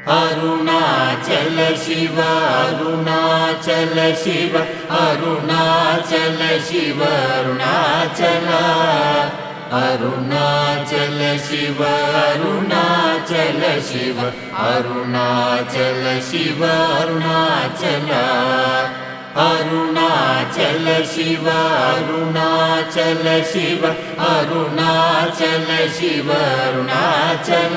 Arunachal Shiva Arunachal Shiva Arunachal Shiva Arunachal Arunachal Shiva Arunachal Shiva Arunachal Shiva Arunachal Arunachal Shiva Arunachal Shiva Arunachal Shiva Arunachal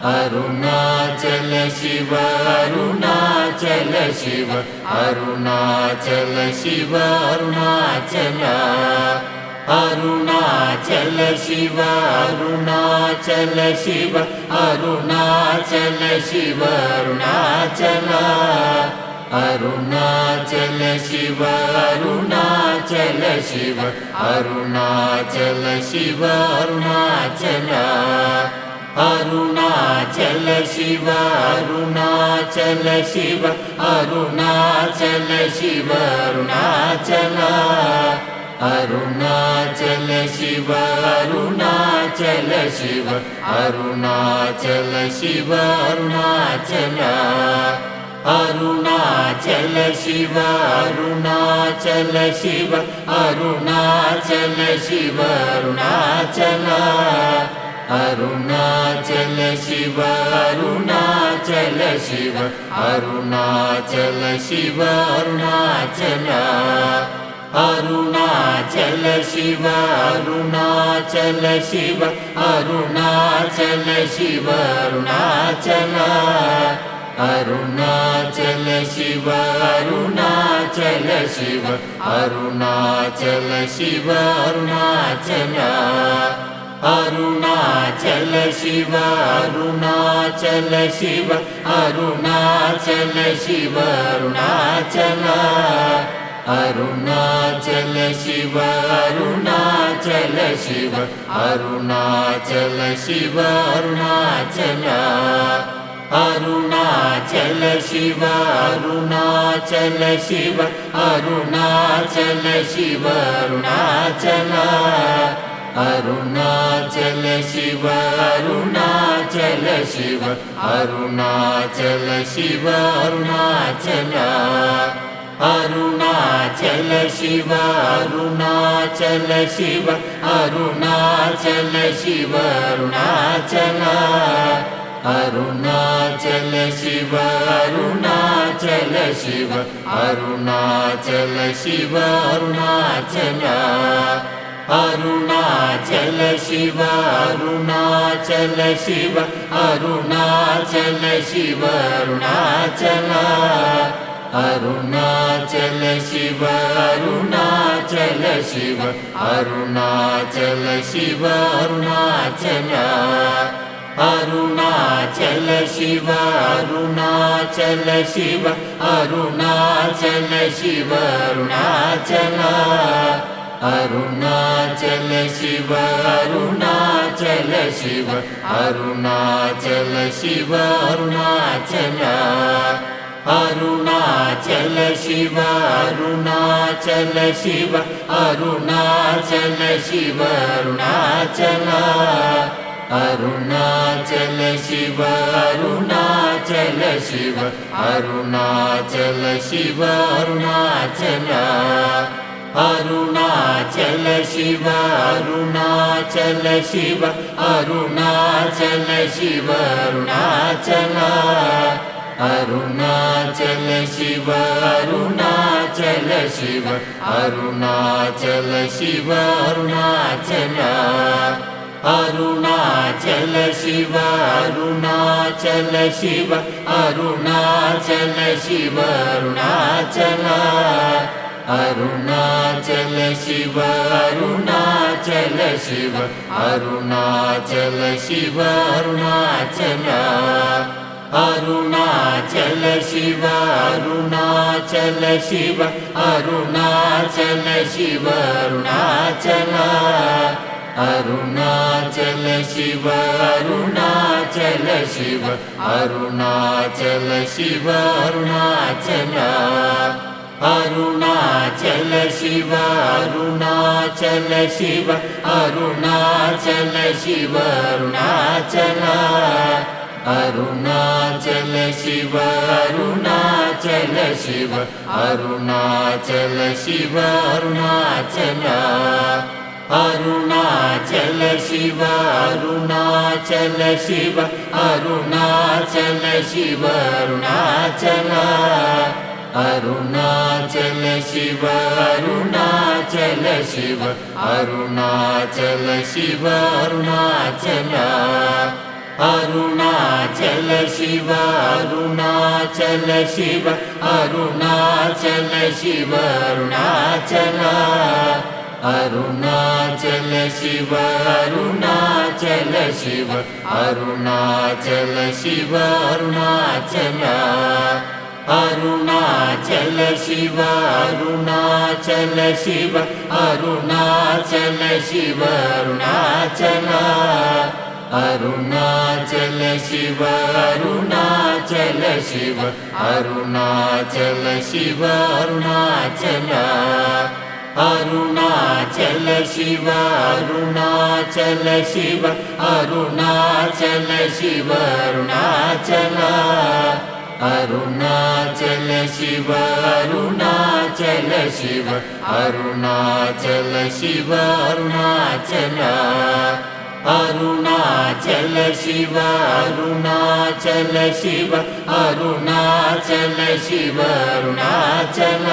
Arunachal Shiva Arunachal Shiva Arunachal Shiva Arunachal Arunachal Shiva Arunachal Shiva Arunachal Shiva Arunachal Arunachal Shiva Arunachal Shiva Arunachal Shiva Arunachal Arunachal Shiva Arunachal Shiva Arunachal Shiva Arunachal Arunachal Shiva Arunachal Shiva Arunachal Shiva Arunachal Arunachal Shiva Arunachal Shiva Arunachal Shiva Arunachal Arunachal Shiva Arunachal Shiva Arunachal Shiva Arunachal Arunachal Shiva Arunachal Shiva Arunachal Shiva Arunachal Arunachal Shiva Arunachal Shiva Arunachal Shiva Arunachal Arunachal Shiva Arunachal Shiva Arunachal Shiva Arunachal Arunachal Shiva Arunachal Shiva Arunachal Shiva Arunachal Arunachal Shiva Arunachal Shiva Arunachal Shiva Arunachal Arunachal Shiva Arunachal Shiva Arunachal Shiva Arunachal Arunachal Shiva Arunachal Shiva Arunachal Shiva Arunachal Arunachal Shiva Arunachal Shiva Arunachal Shiva Arunachal Arunachal Shiva Arunachal Shiva Arunachal Shiva Arunachal Arunachal Shiva Arunachal Shiva Arunachal Shiva Arunachal Arunachal Shiva Arunachal Shiva Arunachal Shiva Arunachal Arunachal Shiva Arunachal Shiva Arunachal Shiva Arunachal Arunachal Shiva Arunachal Shiva Arunachal Shiva Arunachal Arunachal Shiva Arunachal Shiva Arunachal Shiva Arunachal Arunachal Shiva Arunachal Shiva Arunachal Shiva Arunachal Arunachal Shiva Arunachal Shiva Arunachal Shiva Arunachal Arunachal Shiva Arunachal Shiva Arunachal Shiva Arunachal Arunachal Shiva Arunachal Shiva Arunachal Shiva Arunachal Arunachal Shiva Arunachal Shiva Arunachal Shiva Arunachal Arunachal Shiva Arunachal Shiva Arunachal Shiva Arunachal Arunachal Shiva Arunachal Shiva Arunachal Shiva Arunachal Arunachal Shiva Arunachal Shiva Arunachal Shiva Arunachal Arunachal Shiva Arunachal Shiva Arunachal Shiva Arunachal Arunachal Shiva Arunachal Shiva Arunachal Shiva Arunachal Arunachal Shiva Arunachal Shiva Arunachal Shiva Arunachal Arunachal Shiva Arunachal Shiva Arunachal Shiva Arunachal Arunachal Shiva Arunachal Shiva Arunachal Shiva Arunachal Arunachal Shiva Arunachal Shiva Arunachal Shiva Arunachal Arunachal Shiva Arunachal Shiva Arunachal Shiva Arunachal Arunachal Shiva Arunachal Shiva Arunachal Shiva Arunachal Arunachal Shiva Arunachal Shiva Arunachal Shiva Arunachal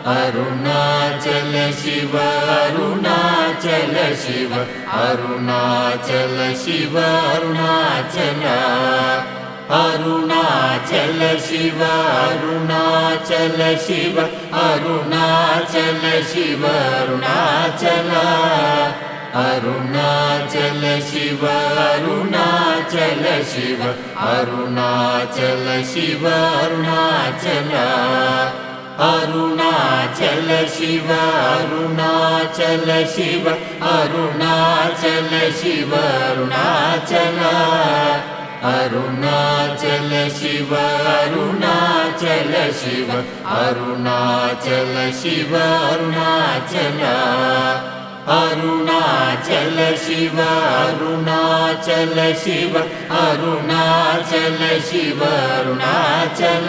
Arunachal Shiva Arunachal Shiva Arunachal Shiva Arunachal Arunachal Shiva Arunachal Shiva Arunachal Shiva Arunachal Arunachal Shiva Arunachal Shiva Arunachal Shiva Arunachal Arunachal Shiva Arunachal Shiva Arunachal Shiva Arunachal Arunachal Shiva Arunachal Shiva Arunachal Shiva Arunachal Arunachal Shiva Arunachal Shiva Arunachal Shiva Arunachal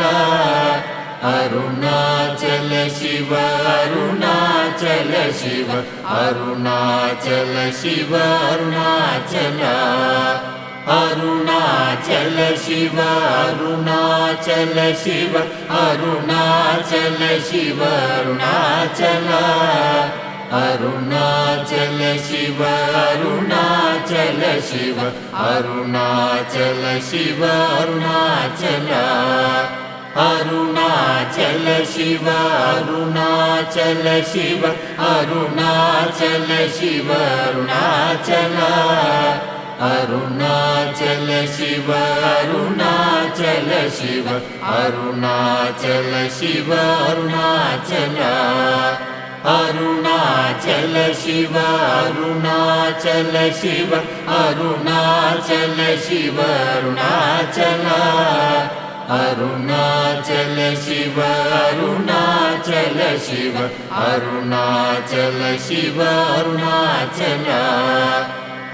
Arunachal Shiva Arunachal Shiva Arunachal Shiva Arunachal Arunachal Shiva Arunachal Shiva Arunachal Shiva Arunachal Arunachal Shiva Arunachal Shiva Arunachal Shiva Arunachal Arunachal Shiva Arunachal Shiva Arunachal Shiva Arunachal Arunachal Shiva Arunachal Shiva Arunachal Shiva Arunachal Arunachal Shiva Arunachal Shiva Arunachal Shiva Arunachal Arunachal Shiva Arunachal Shiva Arunachal Shiva Arunachal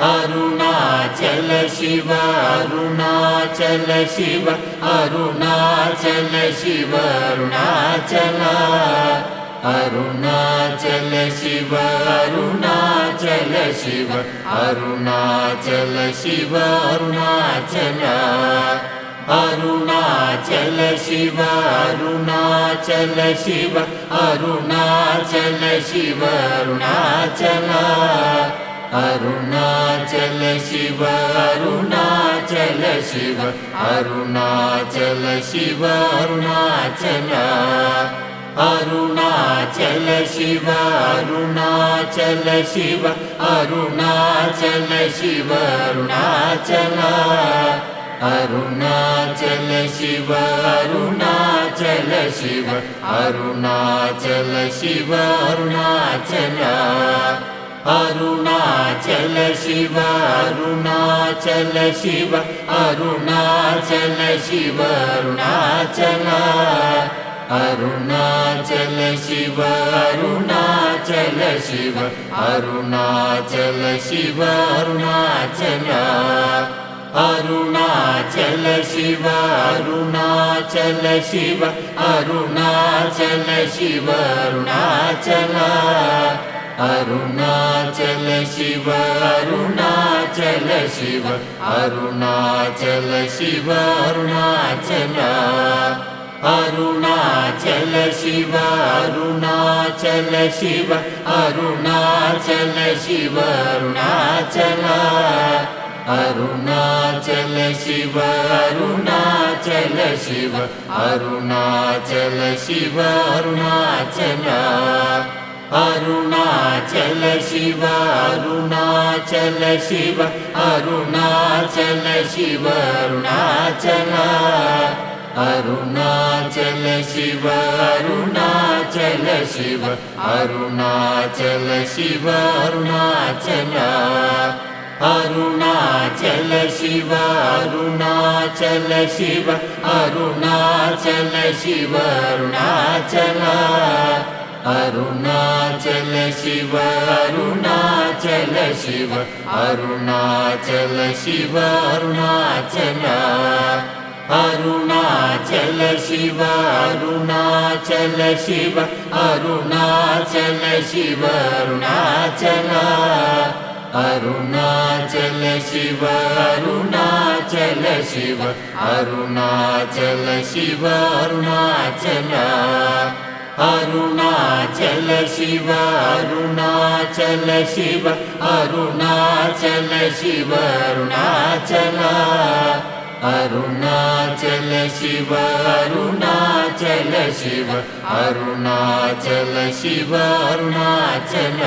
Arunachal Shiva Arunachal Shiva Arunachal Shiva Arunachal Arunachal Shiva Arunachal Shiva Arunachal Shiva Arunachal Arunachal Shiva Arunachal Shiva Arunachal Shiva Arunachal Arunachal Shiva Arunachal Shiva Arunachal Shiva Arunachal Arunachal Shiva Arunachal Shiva Arunachal Shiva Arunachal Arunachal Shiva Arunachal Shiva Arunachal Shiva Arunachal Arunachal Shiva Arunachal Shiva Arunachal Shiva Arunachal Arunachal Shiva Arunachal Shiva Arunachal Shiva Arunachal Arunachal Shiva Arunachal Shiva Arunachal Shiva Arunachal Arunachal Shiva Arunachal Shiva Arunachal Shiva Arunachal Arunachal Shiva Arunachal Shiva Arunachal Shiva Arunachal Arunachal Shiva Arunachal Shiva Arunachal Shiva Arunachal Arunachal Shiva Arunachal Shiva Arunachal Shiva Arunachal Arunachal Shiva Arunachal Shiva Arunachal Shiva Arunachal Arunachal Shiva Arunachal Shiva Arunachal Shiva Arunachal Arunachal Shiva Arunachal Shiva Arunachal Shiva Arunachal Arunachal Shiva Arunachal Shiva Arunachal Shiva Arunachal Arunachal Shiva Arunachal Shiva Arunachal Shiva Arunachal Arunachal Shiva Arunachal Shiva Arunachal Shiva Arunachal Arunachal Shiva Arunachal Shiva Arunachal Shiva Arunachal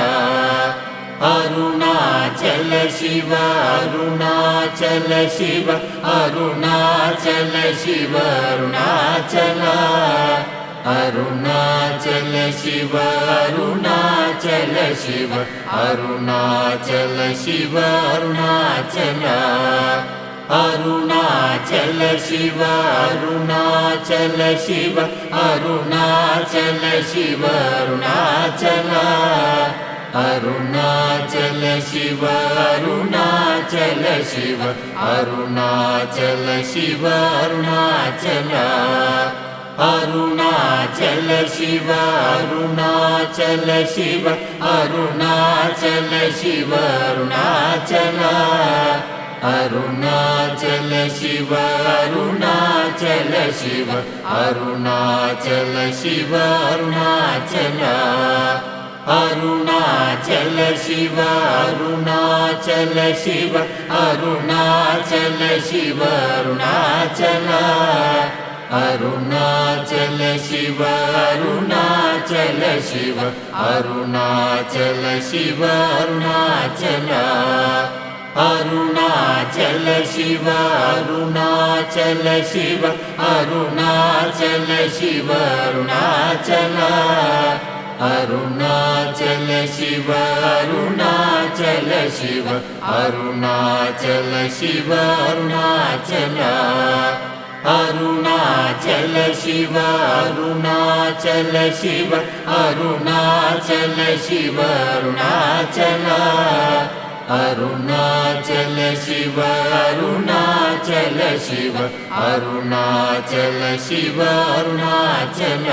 Arunachal Shiva Arunachal Shiva Arunachal Shiva Arunachal Arunachal Shiva Arunachal Shiva Arunachal Shiva Arunachal Arunachal Shiva Arunachal Shiva Arunachal Shiva Arunachal Arunachal Shiva Arunachal Shiva Arunachal Shiva Arunachal Arunachal Shiva Arunachal Shiva Arunachal Shiva Arunachal Arunachal Shiva Arunachal Shiva Arunachal Shiva Arunachal Arunachal Shiva Arunachal Shiva Arunachal Shiva Arunachal Arunachal Shiva Arunachal Shiva Arunachal Shiva Arunachal Arunachal Shiva Arunachal Shiva Arunachal Shiva Arunachal Arunachal Shiva Arunachal Shiva Arunachal Shiva Arunachal Arunachal Shiva Arunachal Shiva Arunachal Shiva Arunachal Arunachal Shiva Arunachal Shiva Arunachal Shiva Arunachal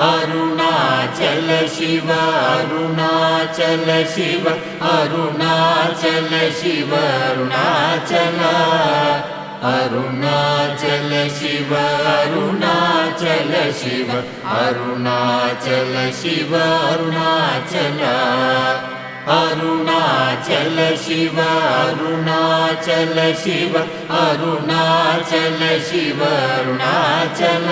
Arunachal Shiva Arunachal Shiva Arunachal Shiva Arunachal Arunachal Shiva Arunachal Shiva Arunachal Shiva Arunachal Arunachal Shiva Arunachal Shiva Arunachal Shiva Arunachal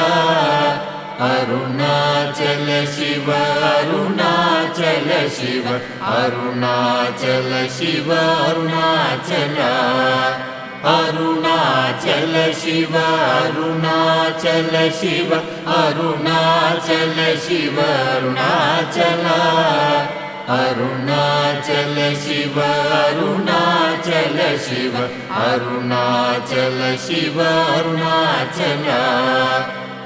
Arunachal Shiva Arunachal Shiva Arunachal Shiva Arunachal Arunachal Shiva Arunachal Shiva Arunachal Shiva Arunachal Arunachal Shiva Arunachal Shiva Arunachal Shiva Arunachal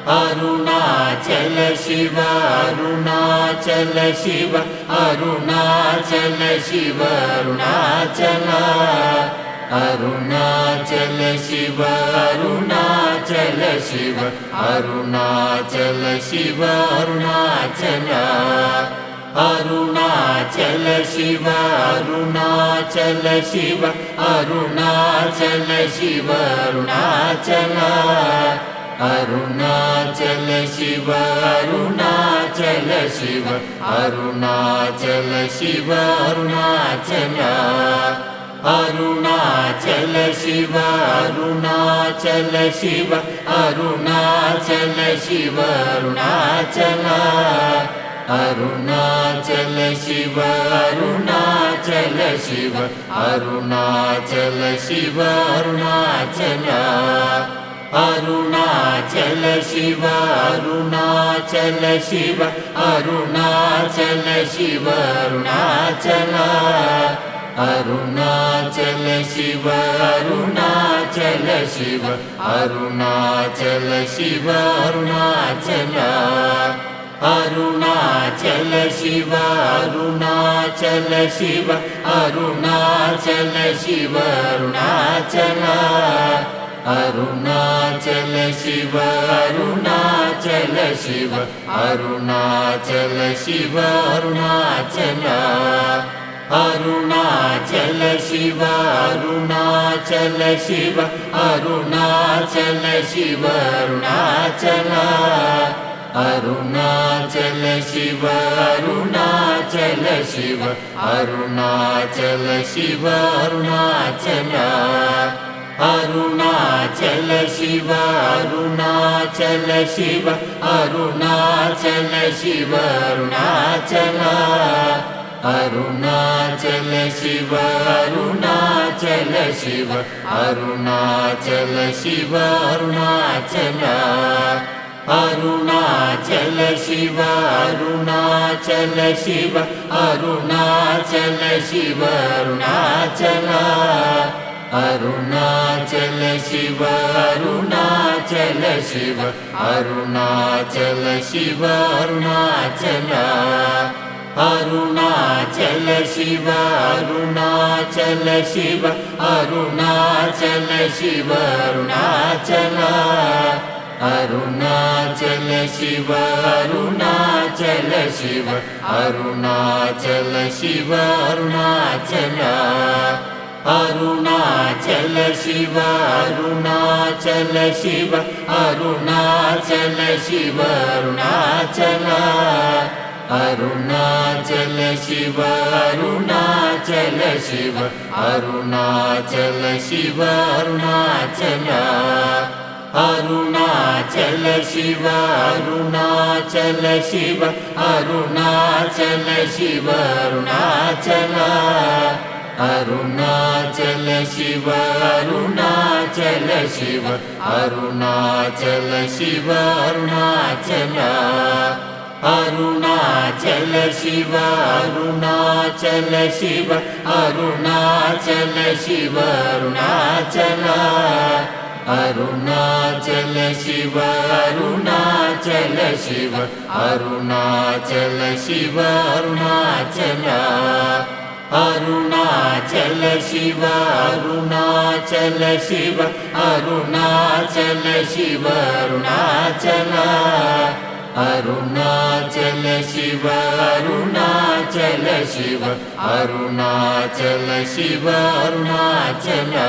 Arunachal Shiva Arunachal Shiva Arunachal Shiva Arunachal Arunachal Shiva Arunachal Shiva Arunachal Shiva Arunachal Arunachal Shiva Arunachal Shiva Arunachal Shiva Arunachal Arunachal Shiva Arunachal Shiva Arunachal Shiva Arunachal Arunachal Shiva Arunachal Shiva Arunachal Shiva Arunachal Arunachal Shiva Arunachal Shiva Arunachal Shiva Arunachal Arunachal Shiva Arunachal Shiva Arunachal Shiva Arunachal Arunachal Shiva Arunachal Shiva Arunachal Shiva Arunachal Arunachal Shiva Arunachal Shiva Arunachal Shiva Arunachal Arunachal Shiva Arunachal Shiva Arunachal Shiva Arunachal Arunachal Shiva Arunachal Shiva Arunachal Shiva Arunachal Arunachal Shiva Arunachal Shiva Arunachal Shiva Arunachal Arunachal Shiva Arunachal Shiva Arunachal Shiva Arunachal Arunachal Shiva Arunachal Shiva Arunachal Shiva Arunachal Arunachal Shiva Arunachal Shiva Arunachal Shiva Arunachal Arunachal Shiva Arunachal Shiva Arunachal Shiva Arunachal Arunachal Shiva Arunachal Shiva Arunachal Shiva Arunachal Arunachal Shiva Arunachal Shiva Arunachal Shiva Arunachal Arunachal Shiva Arunachal Shiva Arunachal Shiva Arunachal Arunachal Shiva Arunachal Shiva Arunachal Shiva Arunachal Arunachal Shiva Arunachal Shiva Arunachal Shiva Arunachal Arunachal Shiva Arunachal Shiva Arunachal Shiva Arunachal Arunachal Shiva Arunachal Shiva Arunachal Shiva Arunachal Arunachal Shiva Arunachal Shiva Arunachal Shiva Arunachal Arunachal Shiva Arunachal Shiva Arunachal Shiva Arunachal Arunachal Shiva Arunachal Shiva Arunachal Shiva Arunachal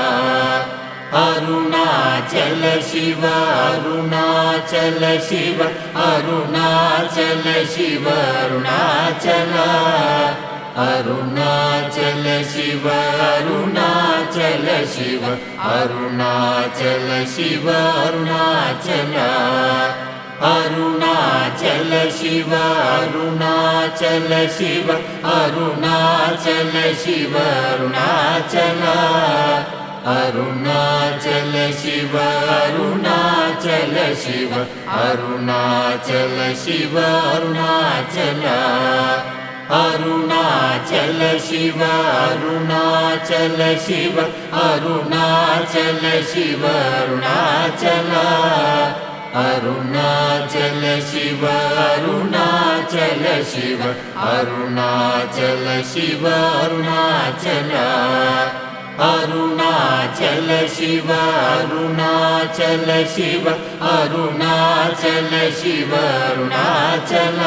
Arunachal Shiva Arunachal Shiva Arunachal Shiva Arunachal Arunachal Shiva Arunachal Shiva Arunachal Shiva Arunachal Arunachal Shiva Arunachal Shiva Arunachal Shiva Arunachal Arunachal Shiva Arunachal Shiva Arunachal Shiva Arunachal Arunachal Shiva Arunachal Shiva Arunachal Shiva Arunachal Arunachal Shiva Arunachal Shiva Arunachal Shiva Arunachal Arunachal Shiva Arunachal Shiva Arunachal Shiva Arunachal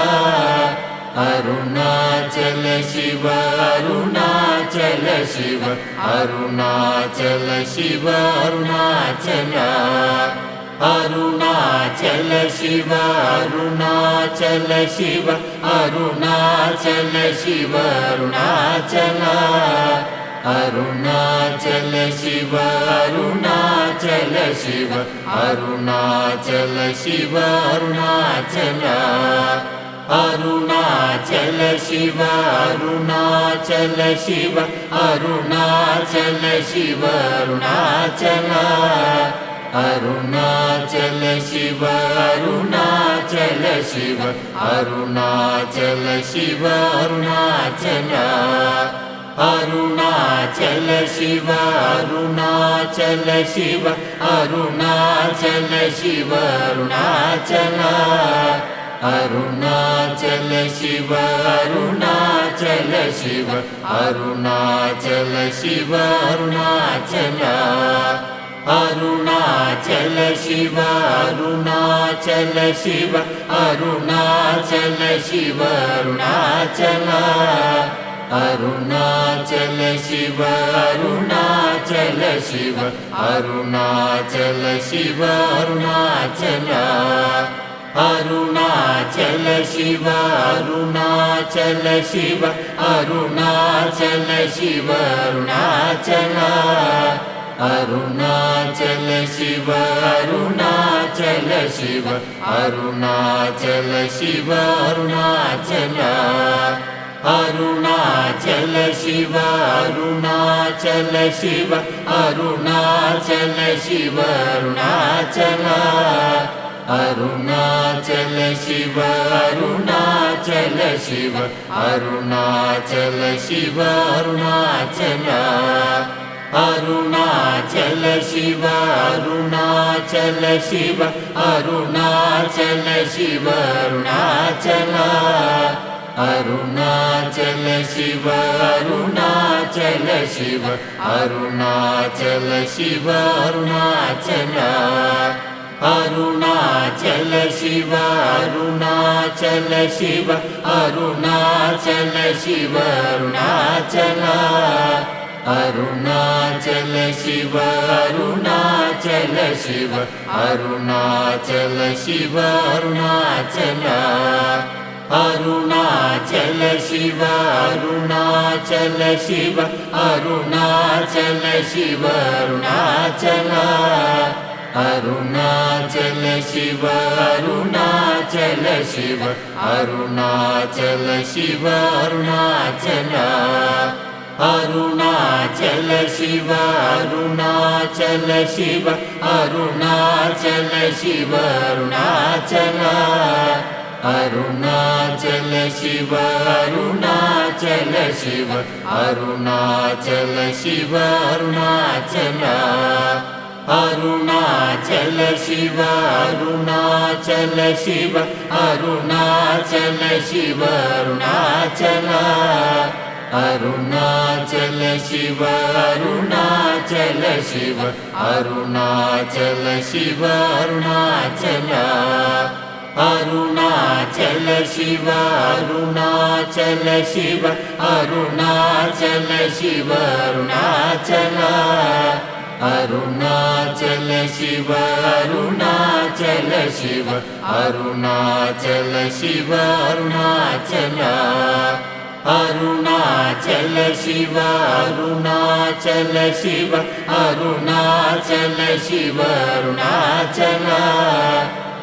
Arunachal Shiva Arunachal Shiva Arunachal Shiva Arunachal Arunachal Shiva Arunachal Shiva Arunachal Shiva Arunachal Arunachal Shiva Arunachal Shiva Arunachal Shiva Arunachal Arunachal Shiva Arunachal Shiva Arunachal Shiva Arunachal Arunachal Shiva Arunachal Shiva Arunachal Shiva Arunachal Arunachal Shiva Arunachal Shiva Arunachal Shiva Arunachal Arunachal Shiva Arunachal Shiva Arunachal Shiva Arunachal Arunachal Shiva Arunachal Shiva Arunachal Shiva Arunachal Arunachal Shiva Arunachal Shiva Arunachal Shiva Arunachal Arunachal Shiva Arunachal Shiva Arunachal Shiva Arunachal Arunachal Shiva Arunachal Shiva Arunachal Shiva Arunachal Arunachal Shiva Arunachal Shiva Arunachal Shiva Arunachal Arunachal Shiva Arunachal Shiva Arunachal Shiva Arunachal Arunachal Shiva Arunachal Shiva Arunachal Shiva Arunachal Arunachal Shiva Arunachal Shiva Arunachal Shiva Arunachal Arunachal Shiva Arunachal Shiva Arunachal Shiva Arunachal Arunachal Shiva Arunachal Shiva Arunachal Shiva Arunachal Arunachal Shiva Arunachal Shiva Arunachal Shiva Arunachal Arunachal Shiva Arunachal Shiva Arunachal Shiva Arunachal Arunachal Shiva Arunachal Shiva Arunachal Shiva Arunachal Arunachal Shiva Arunachal Shiva Arunachal Shiva Arunachal Arunachal Shiva Arunachal Shiva Arunachal Shiva Arunachal Arunachal Shiva Arunachal Shiva Arunachal Shiva Arunachal Arunachal Shiva Arunachal Shiva Arunachal Shiva Arunachal Arunachal Shiva Arunachal Shiva Arunachal Shiva Arunachal Arunachal Shiva Arunachal Shiva Arunachal Shiva Arunachal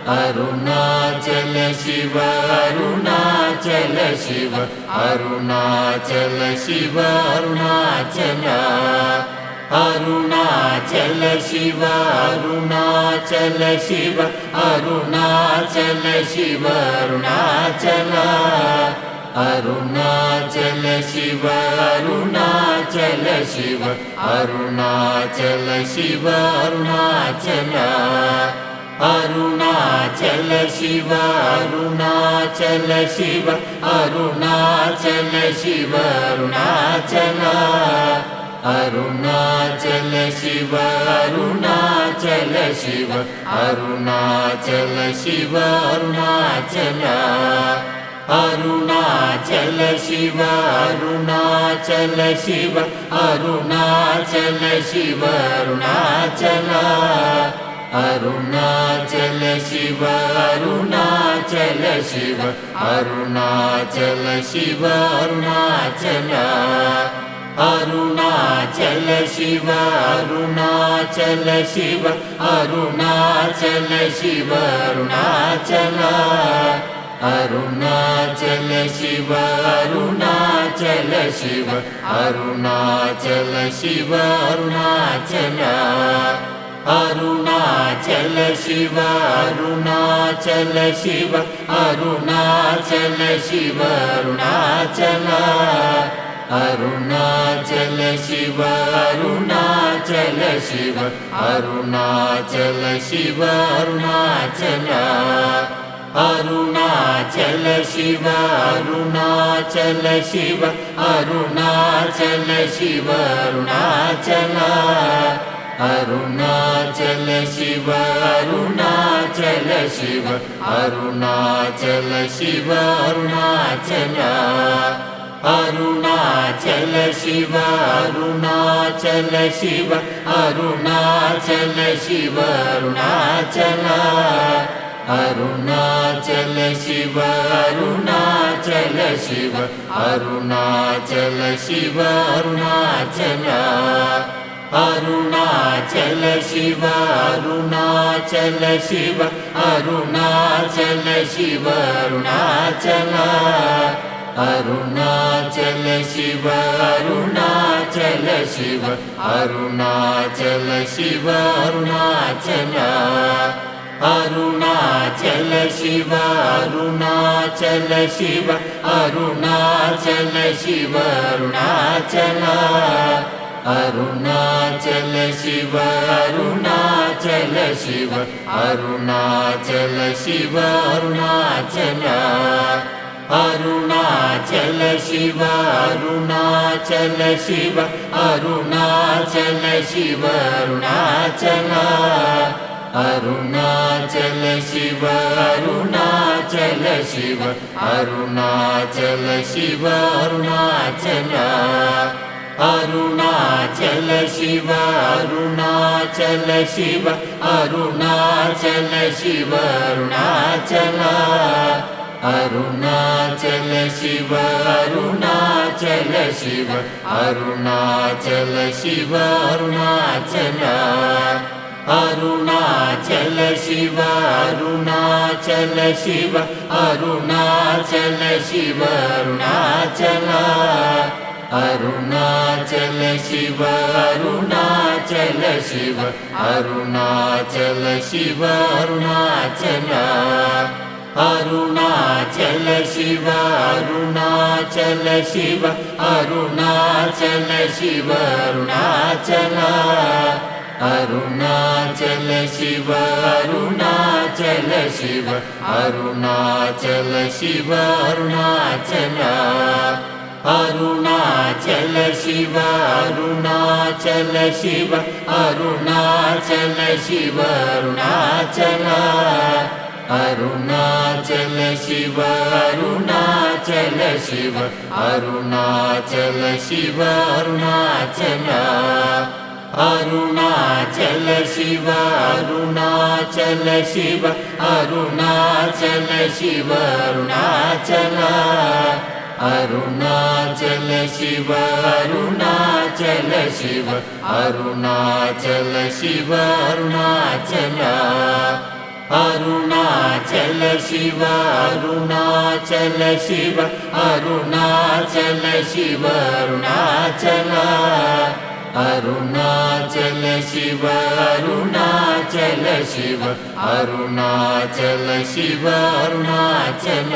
Arunachal Shiva Arunachal Shiva Arunachal Shiva Arunachal Arunachal Shiva Arunachal Shiva Arunachal Shiva Arunachal Arunachal Shiva Arunachal Shiva Arunachal Shiva Arunachal Arunachal Shiva Arunachal Shiva Arunachal Shiva Arunachal Arunachal Shiva Arunachal Shiva Arunachal Shiva Arunachal Arunachal Shiva Arunachal Shiva Arunachal Shiva Arunachal Arunachal Shiva Arunachal Shiva Arunachal Shiva Arunachal Arunachal Shiva Arunachal Shiva Arunachal Shiva Arunachal Arunachal Shiva Arunachal Shiva Arunachal Shiva Arunachal Arunachal Shiva Arunachal Shiva Arunachal Shiva Arunachal Arunachal Shiva Arunachal Shiva Arunachal Shiva Arunachal Arunachal Shiva Arunachal Shiva Arunachal Shiva Arunachal Arunachal Shiva Arunachal Shiva Arunachal Shiva Arunachal Arunachal Shiva Arunachal Shiva Arunachal Shiva Arunachal Arunachal Shiva Arunachal Shiva Arunachal Shiva Arunachal Arunachal Shiva Arunachal Shiva Arunachal Shiva Arunachal Arunachal Shiva Arunachal Shiva Arunachal Shiva Arunachal Arunachal Shiva Arunachal Shiva Arunachal Shiva Arunachal Arunachal Shiva Arunachal Shiva Arunachal Shiva Arunachal Arunachal Shiva Arunachal Shiva Arunachal Shiva Arunachal Arunachal Shiva Arunachal Shiva Arunachal Shiva Arunachal Arunachal Shiva Arunachal Shiva Arunachal Shiva Arunachal Arunachal Shiva Arunachal Shiva Arunachal Shiva Arunachal Arunachal Shiva Arunachal Shiva Arunachal Shiva Arunachal Arunachal Shiva Arunachal Shiva Arunachal Shiva Arunachal Arunachal Shiva Arunachal Shiva Arunachal Shiva Arunachal Arunachal Shiva Arunachal Shiva Arunachal Shiva Arunachal Arunachal Shiva Arunachal Shiva Arunachal Shiva Arunachal Arunachal Shiva Arunachal Shiva Arunachal Shiva Arunachal Arunachal Shiva Arunachal Shiva Arunachal Shiva Arunachal Arunachal Shiva Arunachal Shiva Arunachal Shiva Arunachal Arunachal Shiva Arunachal Shiva Arunachal Shiva Arunachal Arunachal Shiva Arunachal Shiva Arunachal Shiva Arunachal